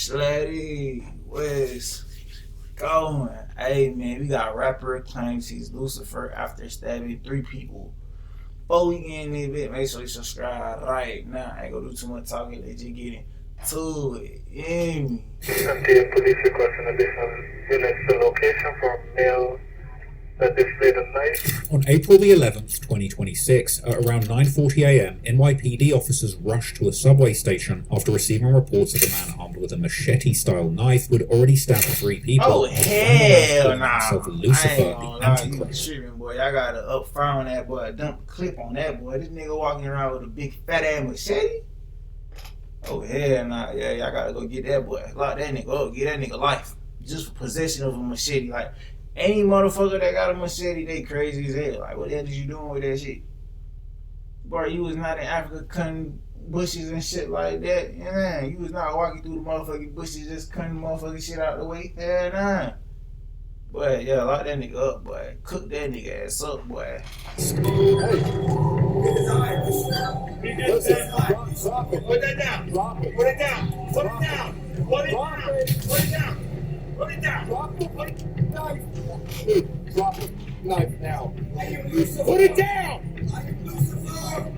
Slutty, where's going? Hey man, we got rapper claims he's Lucifer after stabbing 3 people. Before we get in this bit, make sure you subscribe right now. I ain't gonna do too much talking, let's just get into it. Yeah. Santia police request an additional unit to location for male that displayed a knife. On April the 11th, 2026, at around 9:40 a.m., NYPD officers rushed to a subway station after receiving reports of a man armed with a machete-style knife who had already stabbed 3 people. Oh hell nah! Himself Lucifer, I ain't gonna the lie, you Antichrist. tripping, boy. I gotta up fire on that boy. Dump a clip on that boy. This nigga walking around with a big fat ass machete. Oh hell nah! Yeah, y'all gotta go get that boy. Lock that nigga up. Get that nigga life just for possession of a machete. Like any motherfucker that got a machete, they crazy as hell. Like what the hell is you doing with that shit? Bro, you was not in Africa cutting bushes and shit like that. Yeah, you was not walking through the motherfucking bushes just cutting motherfucking shit out the way. Hell nah. Boy, yeah, lock that nigga up, boy. Cook that nigga ass up, boy. Put that down. Put it down. Put it down. Put it down. Put it down. Put it down. Drop the knife. Drop the knife now. Put it down.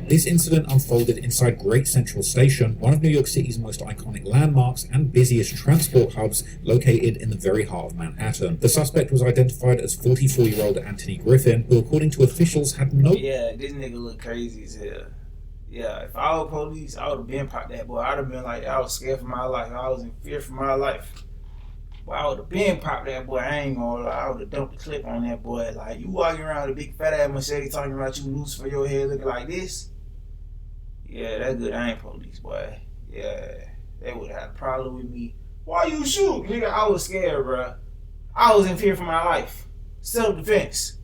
This incident unfolded inside Great Central Station, one of New York City's most iconic landmarks and busiest transport hubs, located in the very heart of Manhattan. The suspect was identified as 44-year-old Anthony Griffin, who, according to officials, had no... Yeah, this nigga look crazy as hell. Yeah, if I was police, I would have been popped that boy. I'd have been like, I was scared for my life. I was in fear for my life. Boy, I would have been popped that boy. I ain't gonna lie. I would have dumped a clip on that boy. Like, you walking around with a big fat ass machete talking about you Lucifer, your head looking like this? Yeah, that's good. I ain't police, boy. Yeah, they would have had a problem with me. Why you shoot? Nigga, I was scared, bro. I was in fear for my life. Self-defense.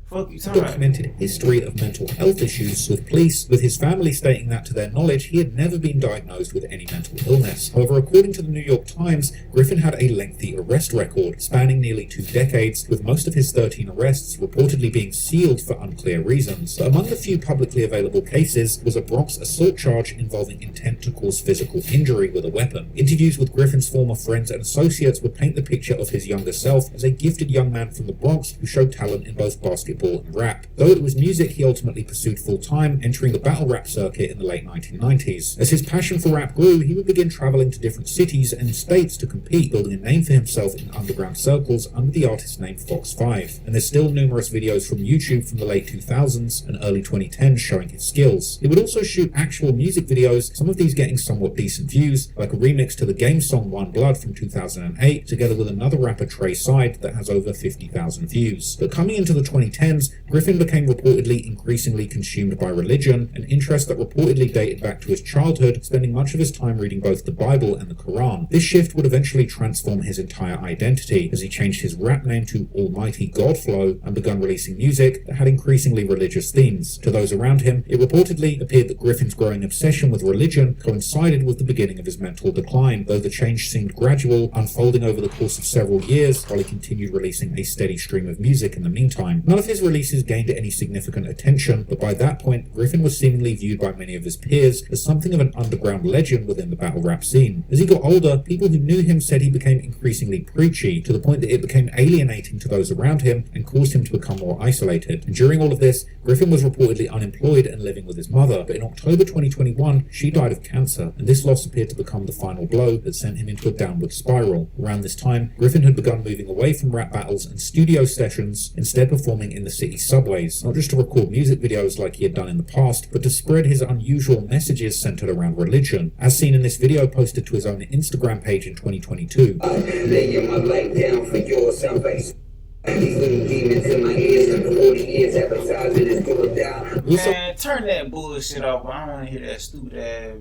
Fuck you talking about? Documented history of mental health issues with police, with his family stating that to their knowledge he had never been diagnosed with any mental illness. However, according to the New York Times, Griffin had a lengthy arrest record spanning nearly 2 decades, with most of his 13 arrests reportedly being sealed for unclear reasons. But among the few publicly available cases was a Bronx assault charge involving intent to cause physical injury with a weapon. Interviews with Griffin's former friends and associates would paint the picture of his younger self as a gifted young man from the Bronx who showed talent in both basketball and rap. Though it was music he ultimately pursued full-time, entering the battle rap circuit in the late 1990s. As his passion for rap grew, he would begin traveling to different cities and states to compete, building a name for himself in underground circles under the artist name Fox 5. And there's still numerous videos from YouTube from the late 2000s and early 2010s showing his skills. He would also shoot actual music videos, some of these getting somewhat decent views, like a remix to the game song One Blood from 2008, together with another rapper Trey Side that has over 50,000 views. But coming into the 2010s, Griffin became reportedly increasingly consumed by religion, an interest that reportedly dated back to his childhood, spending much of his time reading both the Bible and the Quran. This shift would eventually transform his entire identity, as he changed his rap name to Almighty Godflow and begun releasing music that had increasingly religious themes. To those around him, it reportedly appeared that Griffin's growing obsession with religion coincided with the beginning of his mental decline, though the change seemed gradual, unfolding over the course of several years, while he continued releasing a steady stream of music in the meantime. None of his releases gained any significant attention, but by that point, Griffin was seemingly viewed by many of his peers as something of an underground legend within the battle rap scene. As he got older, people who knew him said he became increasingly preachy, to the point that it became alienating to those around him and caused him to become more isolated. And during all of this, Griffin was reportedly unemployed and living with his mother, but in October 2021, she died of cancer, and this loss appeared to become the final blow that sent him into a downward spiral. Around this time, Griffin had begun moving away from rap battles and studio sessions, instead performing in the city subways, not just to record music videos like he had done in the past, but to spread his unusual messages centered around religion, as seen in this video posted to his own Instagram page in 2022. Laying my life down for your salvation. These little demons in my ears for 40 years advertising is going down. Man, turn that bullshit off, bro. I don't want to hear that stupid ass,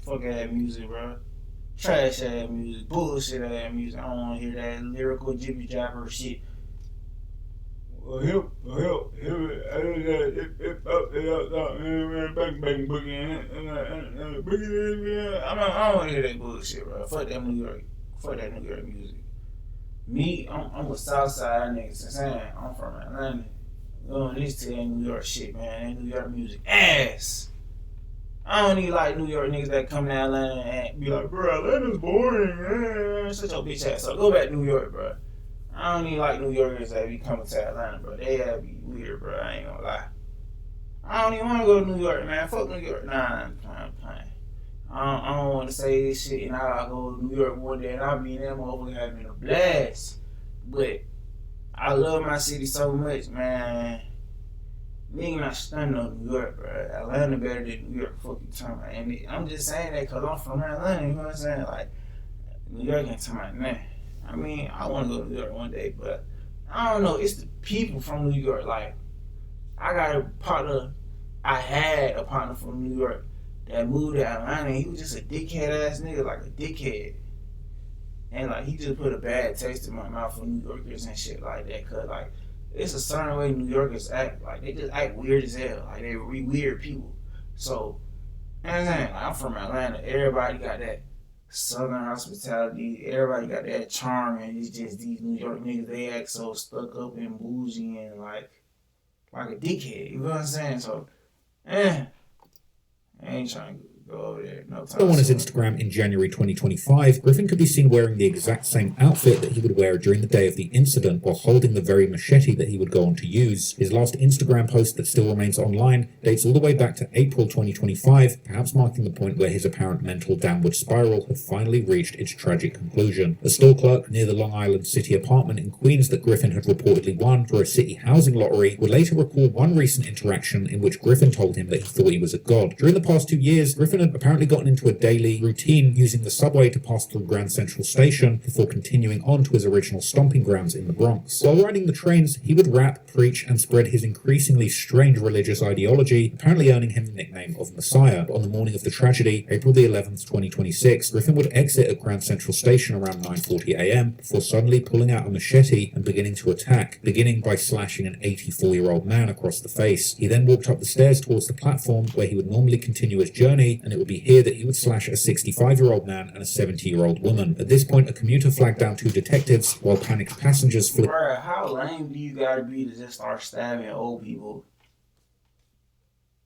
fuck ass music, bro. Trash ass music, bullshit ass music. I don't want to hear that lyrical jibby jabber shit. Help, I don't want to hear that bullshit, bro. Fuck that New York music. Me, I'm a Southside nigga. Saying I'm from Atlanta. We don't listen to that New York shit, man. That New York music ass. I don't need like New York niggas that come to Atlanta and be like, bro, Atlanta's boring. Shut your bitch ass up. Go back to New York, bro. I don't need like New Yorkers that be coming to Atlanta, bro. They have be weird, bro. I ain't gonna lie. I don't even want to go to New York, man. Fuck New York. Nah, I'm playing. I don't want to say this shit and I'll go to New York one day and I'll be in that motherfucker having a blast. But I love my city so much, man. Nigga not stunning on New York, bro. Atlanta better than New York. Fuck you talking about. And I'm just saying that because I'm from Atlanta, you know what I'm saying? Like, New York ain't talking about nothing. I mean, I want to go to New York one day, but I don't know. It's the people from New York. Like, I had a partner from New York that moved to Atlanta. He was just a dickhead ass nigga, like a dickhead. And like, he just put a bad taste in my mouth for New Yorkers and shit like that. Cause like, it's a certain way New Yorkers act. Like, they just act weird as hell. Like, they weird people. So, you know what I'm saying? Like, I'm from Atlanta. Everybody got that Southern hospitality. Everybody got that charm. And it's just these New York niggas, they act so stuck up and bougie and like a dickhead. You know what I'm saying? So, I ain't trying to go over there no time. On his Instagram in January 2025, Griffin could be seen wearing the exact same outfit that he would wear during the day of the incident while holding the very machete that he would go on to use. His last Instagram post that still remains online dates all the way back to April 2025, perhaps marking the point where his apparent mental downward spiral had finally reached its tragic conclusion. A store clerk near the Long Island City apartment in Queens that Griffin had reportedly won for a city housing lottery would later recall one recent interaction in which Griffin told him that he thought he was a god. During the past 2 years, Griffin had apparently gotten into a daily routine using the subway to pass through Grand Central Station before continuing on to his original stomping grounds in the Bronx. While riding the trains, he would rap, preach, and spread his increasingly strange religious ideology, apparently earning him the nickname of Messiah. But on the morning of the tragedy, April the 11th, 2026, Griffin would exit at Grand Central Station around 9:40 a.m. before suddenly pulling out a machete and beginning to attack, beginning by slashing an 84-year-old man across the face. He then walked up the stairs towards the platform where he would normally continue his journey, and it would be here that he would slash a 65-year-old man and a 70-year-old woman. At this point, a commuter flagged down 2 detectives while panicked passengers flipped. Bruh, how lame do you gotta be to just start stabbing old people?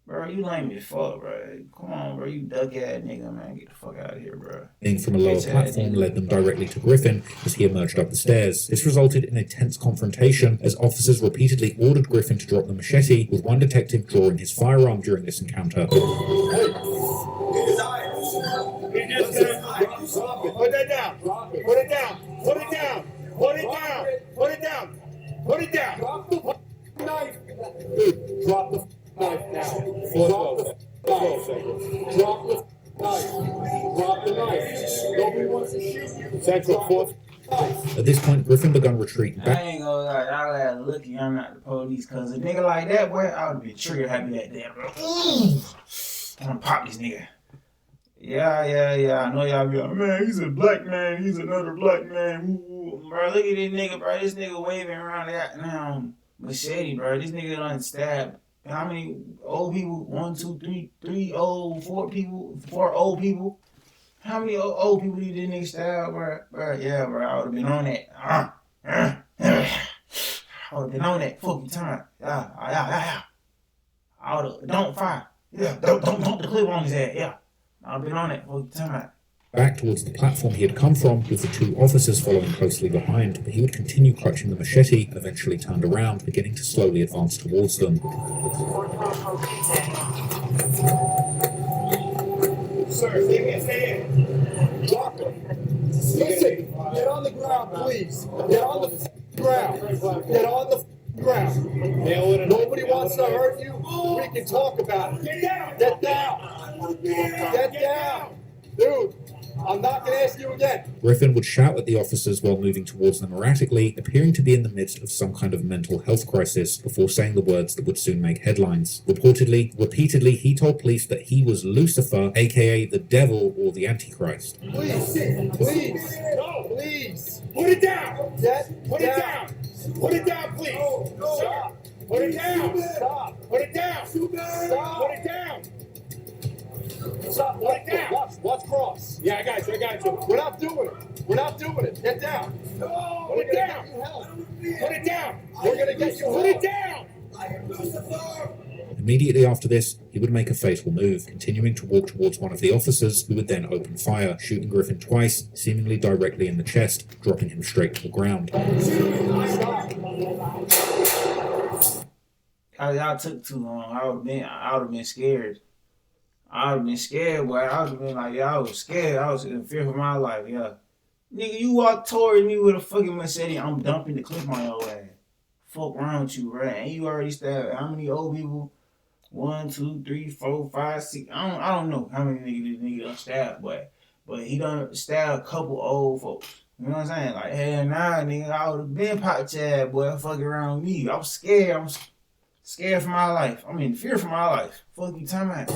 Bro, you lame as fuck, bro. Come on, bro. You duck ass nigga, man. Get the fuck out of here, bro. From a lower platform led them directly to Griffin as he emerged up the stairs. This resulted in a tense confrontation as officers repeatedly ordered Griffin to drop the machete, with one detective drawing his firearm during this encounter. Put that down. Put it down. Put it down. Put it down. Put it down. Put it down. Drop the knife. Dude, drop the knife now. Drop the knife. Drop the knife. Drop the knife. Nobody wants to shoot you. Central 4th. At this point, Griffin began retreating I back. ain't gonna lie, y'all gotta lucky I'm not the police, cause a nigga like that, boy, I would be trigger happy that day, bro. I'm gonna pop this nigga. Yeah. I know y'all be like, man, he's a black man, he's another black man. Ooh. Bro, look at this nigga, bro. This nigga waving around that machete, bro. This nigga done stabbed how many old people? 1, 2, 3 old, 4 people, 4 old people. How many old people did this nigga stab, bro? Yeah, bro, I would've been on that. I would've been on that fucking time. Yeah. I would've, don't fire. Yeah, don't the clip on his head. Yeah, I've been on that fucking time. Back towards the platform he had come from, with the 2 officers following closely behind, but he would continue clutching the machete and eventually turned around, beginning to slowly advance towards them. Sir, stay in. Drop it. Listen, get on the ground, please. Get on the ground. Get on the ground. Nobody wants to hurt you. We can talk about it. Get down. Get down. Get down. Dude, I'm not going to ask you again. Griffin would shout at the officers while moving towards them erratically, appearing to be in the midst of some kind of mental health crisis, before saying the words that would soon make headlines. Repeatedly, he told police that he was Lucifer, aka the devil or the Antichrist. Please. No. Please. Put it down. Put it down. Put it down, please. Stop. Put it down. Stop. Put it down. Stop. Put it down. Stop. Put it down. Watch cross. Yeah, I got you. We're not doing it. Get down. Put it down. Put it down. We're going to get you Put help. it down. Immediately after this, he would make a fatal move, continuing to walk towards one of the officers, who would then open fire, shooting Griffin twice, seemingly directly in the chest, dropping him straight to the ground. Y'all took too long. I would have been scared. I would have been scared, boy. I would have been like, yeah, I was scared. I was in fear for my life, yeah. Nigga, you walk towards me with a fucking machete, I'm dumping the clip on your ass. Fuck around with you, right? And you already stabbed how many old people? 1, 2, 3, 4, 5, 6. I don't know how many niggas this nigga done stabbed, but he done stabbed a couple old folks. You know what I'm saying? Like, hell nah, nigga, I would have been popped your ass, boy. Fuck around with me. I was scared. I'm scared for my life. I'm in fear for my life. Fuck you talking about?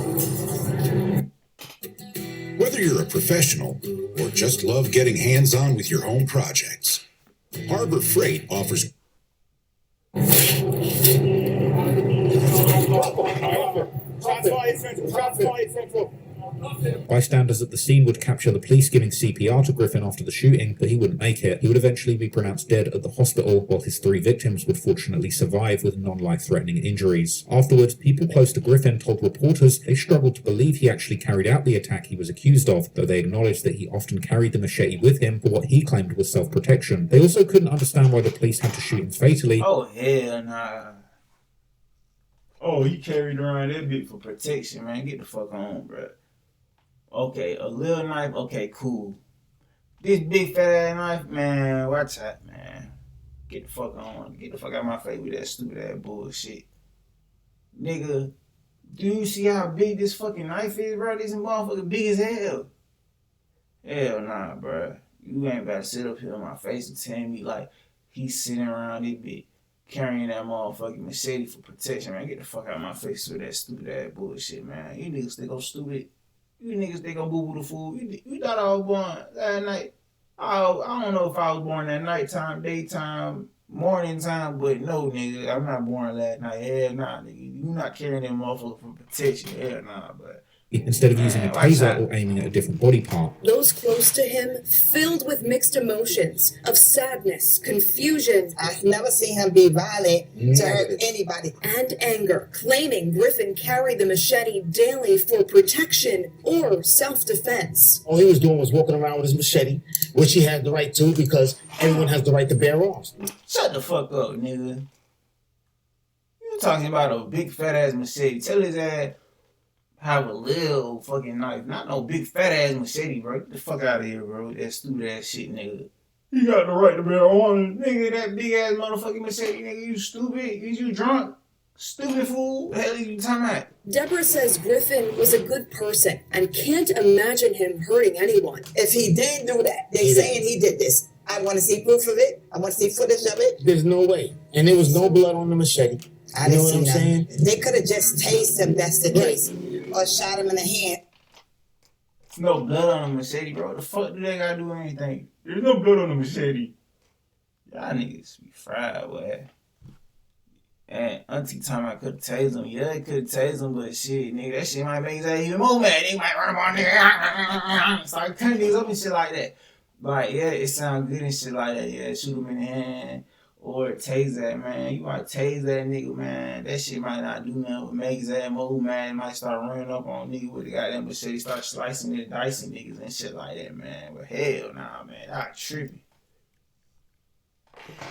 Whether you're a professional or just love getting hands-on with your home projects, Harbor Freight offers Bystanders at the scene would capture the police giving CPR to Griffin after the shooting, but he wouldn't make it. He would eventually be pronounced dead at the hospital, while his 3 victims would fortunately survive with non-life-threatening injuries. Afterwards, people close to Griffin told reporters they struggled to believe he actually carried out the attack he was accused of, though they acknowledged that he often carried the machete with him for what he claimed was self-protection. They also couldn't understand why the police had to shoot him fatally. Oh, hell nah. Oh, he carried around that bitch for protection, man. Get the fuck on, bro. Okay, a little knife, okay, cool. This big fat ass knife, man, watch out, man. Get the fuck on. Get the fuck out of my face with that stupid ass bullshit. Nigga, do you see how big this fucking knife is, bro? This motherfucker big as hell. Hell nah, bro. You ain't about to sit up here in my face and tell me like he's sitting around this bitch carrying that motherfucking machete for protection, man. Get the fuck out of my face with that stupid ass bullshit, man. You niggas think I'm stupid. You niggas think I'm boo-boo the fool. You thought I was born last night. I don't know if I was born at nighttime, daytime, morning time, but no, nigga, I'm not born last night. Hell nah, nigga. You not carrying that motherfucker for protection. Hell nah, but instead of using a taser or aiming at a different body part. Those close to him filled with mixed emotions of sadness, confusion. I've never seen him be violent to hurt anybody. And anger, claiming Griffin carried the machete daily for protection or self-defense. All he was doing was walking around with his machete, which he had the right to because everyone has the right to bear arms. Shut the fuck up, nigga. You talking about a big fat ass machete. Tell his ass have a little fucking knife. Not no big fat ass machete, bro. Get the fuck out of here, bro. That stupid ass shit, nigga. You got the right to bear arms. Nigga, that big ass motherfucking machete, nigga. You stupid. Is you drunk? Stupid fool. The hell are you talking about? Deborah says Griffin was a good person and can't imagine him hurting anyone. If he didn't do that, they saying he did this. I want to see proof of it. I want to see footage of it. There's no way. And there was no blood on the machete. I didn't see that. They could have just tased him, that's the case. Or shot him in the hand. There's no blood on the machete, bro. What the fuck do they gotta do anything? There's no blood on the machete. Y'all niggas be fried, boy. And Auntie time I could have tased him. Yeah, it could have tased him, but shit, nigga, that shit might make his ass even more mad. They might run up on nigga. Start cutting niggas up and shit like that. Like, yeah, it sound good and shit like that. Yeah, shoot him in the hand. Or tase that, man. You might tase that nigga, man. That shit might not do nothing but make his ass move, man. It might start running up on nigga with the goddamn machete, start slicing and dicing niggas and shit like that, man. But hell nah, man. I tripping.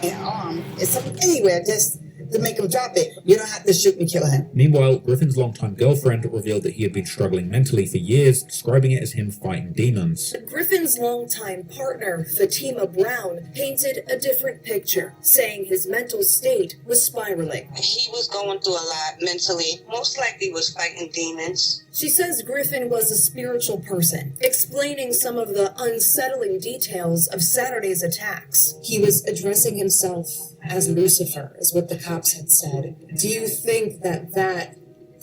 It's something anywhere just to make him drop it. You don't have to shoot and kill him. Meanwhile, Griffin's longtime girlfriend revealed that he had been struggling mentally for years, describing it as him fighting demons. Griffin's longtime partner, Fatima Brown, painted a different picture, saying his mental state was spiraling. He was going through a lot mentally. Most likely was fighting demons. She says Griffin was a spiritual person, explaining some of the unsettling details of Saturday's attacks. He was addressing himself as Lucifer, is what the cops had said. Do you think that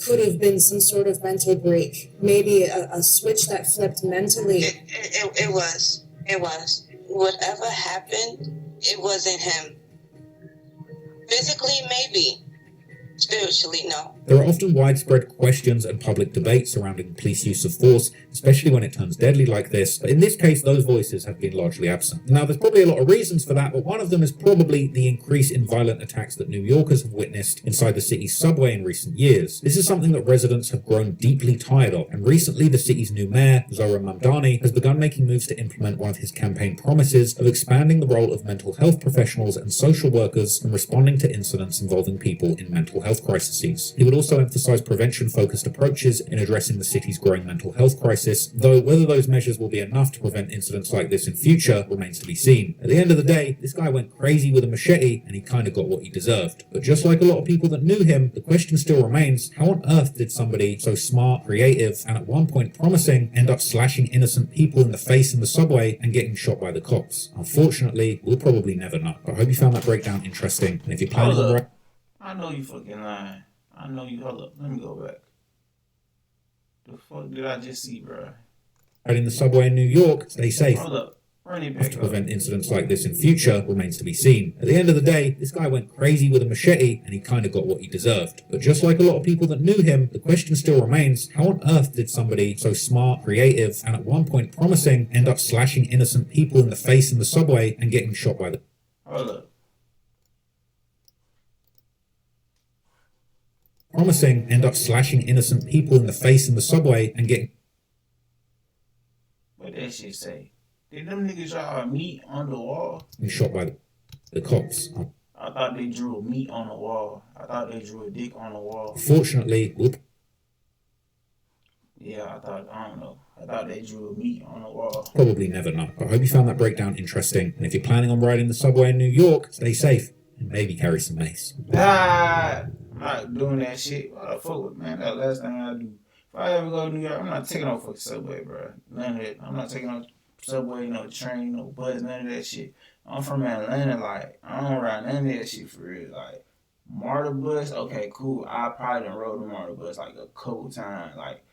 could have been some sort of mental break? Maybe a switch that flipped mentally? It was. Whatever happened, it wasn't him. Physically, maybe. Spiritually, no. There are often widespread questions and public debate surrounding police use of force, especially when it turns deadly like this, but in this case those voices have been largely absent. Now there's probably a lot of reasons for that, but one of them is probably the increase in violent attacks that New Yorkers have witnessed inside the city's subway in recent years. This is something that residents have grown deeply tired of, and recently the city's new mayor, Zohran Mamdani, has begun making moves to implement one of his campaign promises of expanding the role of mental health professionals and social workers in responding to incidents involving people in mental health crises. He would also emphasize prevention-focused approaches in addressing the city's growing mental health crisis, though whether those measures will be enough to prevent incidents like this in future remains to be seen. At the end of the day, this guy went crazy with a machete and he kind of got what he deserved. But just like a lot of people that knew him, the question still remains, how on earth did somebody so smart, creative, and at one point promising end up slashing innocent people in the face in the subway and getting shot by the cops? Unfortunately, we'll probably never know. I hope you found that breakdown interesting, and if you're planning on... I know you fucking lying. I know you. Hold up. Let me go back. The fuck did I just see, bro? In the subway in New York, stay safe. Hold up. Run it back To prevent incidents like this in future remains to be seen. At the end of the day, this guy went crazy with a machete and he kind of got what he deserved. But just like a lot of people that knew him, the question still remains, how on earth did somebody so smart, creative, and at one point promising end up slashing innocent people in the face in the subway and getting shot by the... Hold up. Promising end up slashing innocent people in the face in the subway and getting... What that shit say? Did them niggas draw meat on the wall? Shot by the cops. I thought they drew meat on the wall. I thought they drew a dick on the wall. Fortunately, yeah, I don't know. I thought they drew meat on the wall. Probably never know. I hope you found that breakdown interesting. And if you're planning on riding the subway in New York, stay safe and maybe carry some mace. I'm not doing that shit. What the fuck with, man? That last thing I do. If I ever go to New York, I'm not taking no fucking subway, bro. None of that. I'm not taking no subway, no train, no bus, none of that shit. I'm from Atlanta, like, I don't ride none of that shit for real. Like, MARTA bus, okay, cool. I probably done rode the MARTA bus like a couple times, like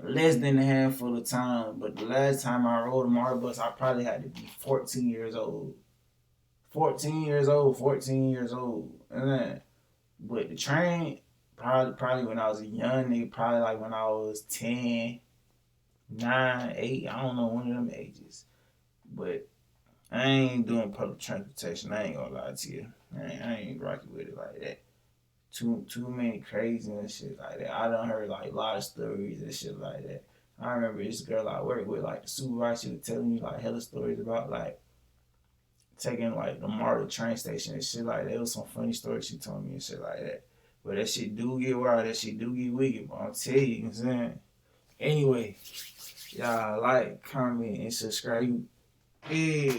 less than a handful of times. But the last time I rode a MARTA bus, I probably had to be 14 years old. 14 years old. And then, but the train, probably when I was a young nigga, probably like when I was 10, 9, 8, I don't know, one of them ages. But I ain't doing public transportation. I ain't gonna lie to you. I ain't rocking with it like that. Too many crazy and shit like that. I done heard like a lot of stories and shit like that. I remember this girl I worked with, like the supervisor, she was telling me like hella stories about like taking like the MARTA train station and shit like that. It was some funny stories she told me and shit like that. But that shit do get wild, that shit do get wicked, but I'll tell you, you know what I'm saying? Anyway, y'all like, comment, and subscribe. Yeah.